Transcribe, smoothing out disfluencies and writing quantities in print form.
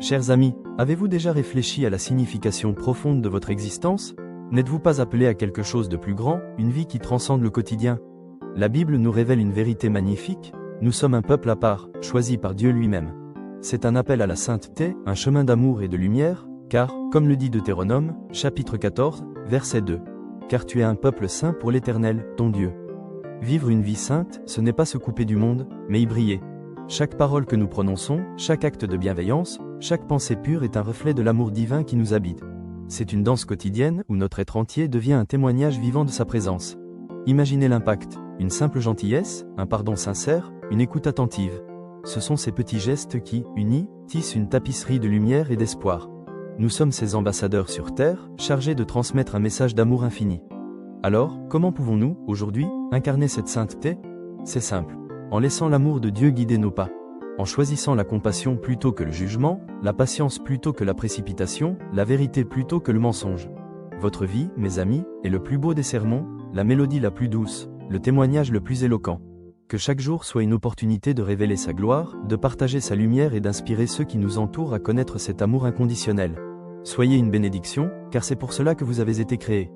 Chers amis, avez-vous déjà réfléchi à la signification profonde de votre existence? N'êtes-vous pas appelé à quelque chose de plus grand, une vie qui transcende le quotidien? La Bible nous révèle une vérité magnifique, nous sommes un peuple à part, choisi par Dieu lui-même. C'est un appel à la sainteté, un chemin d'amour et de lumière, car, comme le dit Deutéronome, chapitre 14, verset 2, « Car tu es un peuple saint pour l'Éternel, ton Dieu. » Vivre une vie sainte, ce n'est pas se couper du monde, mais y briller. Chaque parole que nous prononçons, chaque acte de bienveillance, chaque pensée pure est un reflet de l'amour divin qui nous habite. C'est une danse quotidienne où notre être entier devient un témoignage vivant de sa présence. Imaginez l'impact, une simple gentillesse, un pardon sincère, une écoute attentive. Ce sont ces petits gestes qui, unis, tissent une tapisserie de lumière et d'espoir. Nous sommes ces ambassadeurs sur Terre, chargés de transmettre un message d'amour infini. Alors, comment pouvons-nous, aujourd'hui, incarner cette sainteté? C'est simple. En laissant l'amour de Dieu guider nos pas. En choisissant la compassion plutôt que le jugement, la patience plutôt que la précipitation, la vérité plutôt que le mensonge. Votre vie, mes amis, est le plus beau des sermons, la mélodie la plus douce, le témoignage le plus éloquent. Que chaque jour soit une opportunité de révéler sa gloire, de partager sa lumière et d'inspirer ceux qui nous entourent à connaître cet amour inconditionnel. Soyez une bénédiction, car c'est pour cela que vous avez été créés.